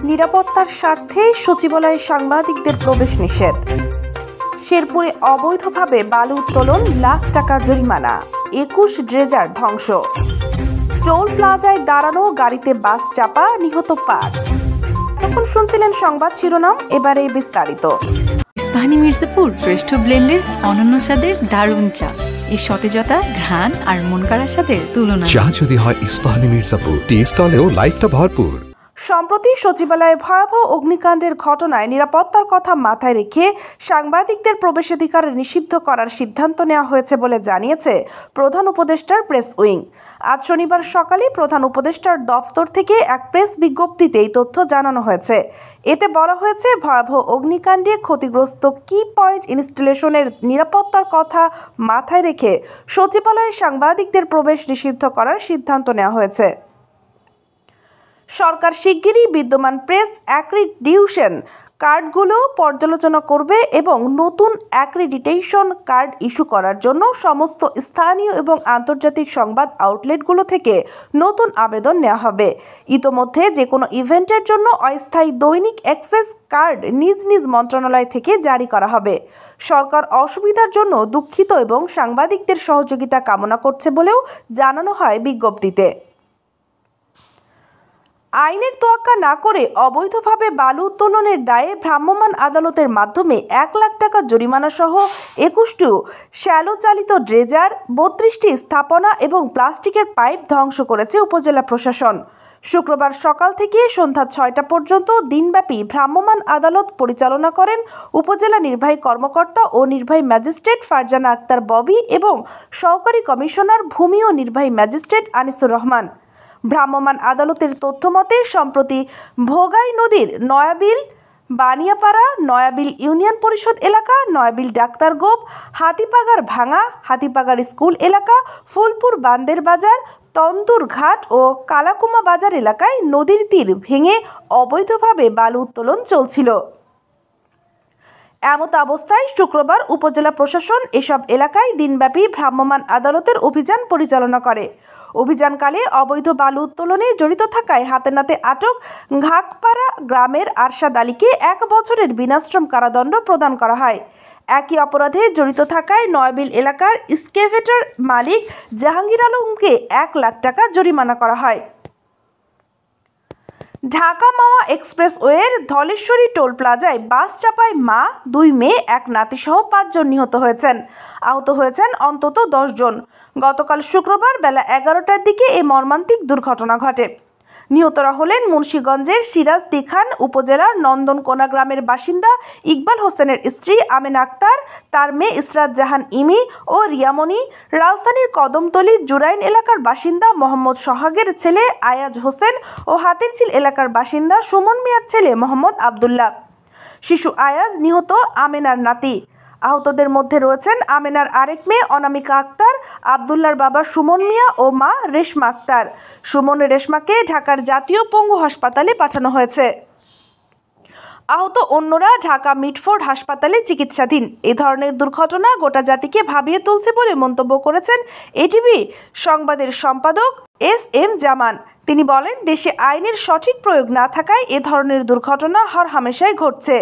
নিরাপত্তার স্বার্থে সচিবালয়ে সাংবাদিকদের প্রবেশ নিষেধ। শেরপুরে অবৈধভাবে বালু উত্তোলন, লাখ টাকা জরিমানা, 21 ড্রেজার ধ্বংস। টোল প্লাজায় দাঁড়ানো গাড়িতে বাস চাপা, নিহত 5। তখন শুনছিলেন সংবাদ শিরোনাম, এবারে বিস্তারিত। ইস্পাহানি মির্জাপুর শ্রেষ্ঠ ব্লেন্ডের অনন্য স্বাদের দারুণ চা। এই সতেজতা, ঘ্রাণ আর মন কাড়া স্বাদের তুলনা। চা যদি হয় ইস্পাহানি মির্জাপুর, টেস্ট হলেও লাইফটা ভরপুর। সম্প্রতি সচিবালয়ে ভয়াবহ অগ্নিকাণ্ডের ঘটনায় নিরাপত্তার কথা মাথায় রেখে সাংবাদিকদের প্রবেশাধিকার নিষিদ্ধ করার সিদ্ধান্ত নেওয়া হয়েছে বলে জানিয়েছে প্রধান উপদেষ্টার প্রেস উইং। আজ শনিবার সকালে প্রধান উপদেষ্টার দফতর থেকে এক প্রেস বিজ্ঞপ্তিতে এই তথ্য জানানো হয়েছে। এতে বলা হয়েছে, ভয়াবহ অগ্নিকাণ্ডে ক্ষতিগ্রস্ত কি পয়েন্ট ইনস্টলেশনের নিরাপত্তার কথা মাথায় রেখে সচিবালয়ে সাংবাদিকদের প্রবেশ নিষিদ্ধ করার সিদ্ধান্ত নেওয়া হয়েছে। সরকার শিগগিরই বিদ্যমান প্রেস অ্যাক্রিডিটেশন কার্ডগুলো পর্যালোচনা করবে এবং নতুন অ্যাক্রিডিটেশন কার্ড ইস্যু করার জন্য সমস্ত স্থানীয় এবং আন্তর্জাতিক সংবাদ আউটলেটগুলো থেকে নতুন আবেদন নেওয়া হবে। ইতোমধ্যে যে কোনো ইভেন্টের জন্য অস্থায়ী দৈনিক অ্যাক্সেস কার্ড নিজ নিজ মন্ত্রণালয় থেকে জারি করা হবে। সরকার অসুবিধার জন্য দুঃখিত এবং সাংবাদিকদের সহযোগিতা কামনা করছে বলেও জানানো হয় বিজ্ঞপ্তিতে। আইনের তোয়াক্কা না করে অবৈধভাবে বালু উত্তোলনের দায়ে ভ্রাম্যমাণ আদালতের মাধ্যমে 1 লাখ টাকা জরিমানা সহ 21টি শ্যালো চালিত ড্রেজার, 32টি স্থাপনা এবং প্লাস্টিকের পাইপ ধ্বংস করেছে উপজেলা প্রশাসন। শুক্রবার সকাল থেকে সন্ধ্যা 6টা পর্যন্ত দিনব্যাপী ভ্রাম্যমাণ আদালত পরিচালনা করেন উপজেলা নির্বাহী কর্মকর্তা ও নির্বাহী ম্যাজিস্ট্রেট ফারজানা আক্তার ববি এবং সহকারী কমিশনার ভূমি ও নির্বাহী ম্যাজিস্ট্রেট আনিসুর রহমান। ভ্রাম্যমাণ আদালতের তথ্যমতে সম্প্রতি ভোগাই নদীর নয়াবিল, বানিয়াপাড়া, নয়াবিল ইউনিয়ন পরিষদ এলাকা, নয়াবিল ডাক্তারগোপ, হাতিপাগার ভাঙা, হাতিপাগার স্কুল এলাকা, ফুলপুর বান্দের বাজার, তন্দুর ঘাট ও কালাকুমা বাজার এলাকায় নদীর তীর ভেঙে অবৈধভাবে বালু উত্তোলন চলছিল। এমত অবস্থায় শুক্রবার উপজেলা প্রশাসন এসব এলাকায় দিনব্যাপী ভ্রাম্যমাণ আদালতের অভিযান পরিচালনা করে। অভিযানকালে অবৈধ বালু উত্তোলনে জড়িত থাকায় হাতে নাতে আটক ঘাকপাড়া গ্রামের আরশাদ আলীকে 1 বছরের বিনাশ্রম কারাদণ্ড প্রদান করা হয়। একই অপরাধে জড়িত থাকায় নয়াবিল এলাকার এক্সকেভেটর মালিক জাহাঙ্গীর আলমকে 1 লাখ টাকা জরিমানা করা হয়। ঢাকা মাওয়া এক্সপ্রেসওয়ের ধলেশ্বরী টোল প্লাজায় বাস চাপায় মা, 2 মেয়ে, 1 নাতিসহ 5 জন নিহত হয়েছেন। আহত হয়েছেন অন্তত 10 জন। গতকাল শুক্রবার বেলা 11টার দিকে এই মর্মান্তিক দুর্ঘটনা ঘটে। নিহতরা হলেন মুন্সিগঞ্জের সিরাজদি খান উপজেলার নন্দনকোনা গ্রামের বাসিন্দা ইকবাল হোসেনের স্ত্রী আমেনা আক্তার, তার মেয়ে ইসরাত জাহান ইমি ও রিয়ামণি, রাজধানীর কদমতলী জুরাইন এলাকার বাসিন্দা মোহাম্মদ সোহাগের ছেলে আয়াজ হোসেন ও হাতিরঝিল এলাকার বাসিন্দা সুমন মিয়ার ছেলে মোহাম্মদ আবদুল্লাহ। শিশু আয়াজ নিহত আমেনার নাতি। আহতদের মধ্যে রয়েছেন আমেনার আরেক মেয়ে অনামিকা আক্তার, আবদুল্লার বাবা সুমন মিয়া ও মা রেশমা আক্তার। সুমন রেশমাকে ঢাকার জাতীয় পঙ্গু হাসপাতালে পাঠানো হয়েছে। আহত অন্যরা ঢাকা মিটফোর্ড হাসপাতালে চিকিৎসাধীন। এ ধরনের দুর্ঘটনা গোটা জাতিকে ভাবিয়ে তুলছে বলে মন্তব্য করেছেন এটিভি সংবাদের সম্পাদক SM জামান। তিনি বলেন, দেশে আইনের সঠিক প্রয়োগ না থাকায় এ ধরনের দুর্ঘটনা হরহামেশাই ঘটছে।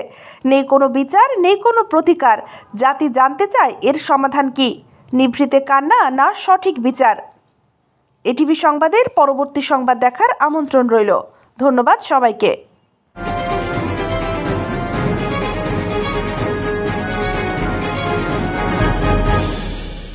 নেই কোনো বিচার, নেই কোনো প্রতিকার। জাতি জানতে চায় এর সমাধান কি? নিভৃতে কান্না না সঠিক বিচার? এটিভি সংবাদের পরবর্তী সংবাদ দেখার আমন্ত্রণ রইল। ধন্যবাদ সবাইকে।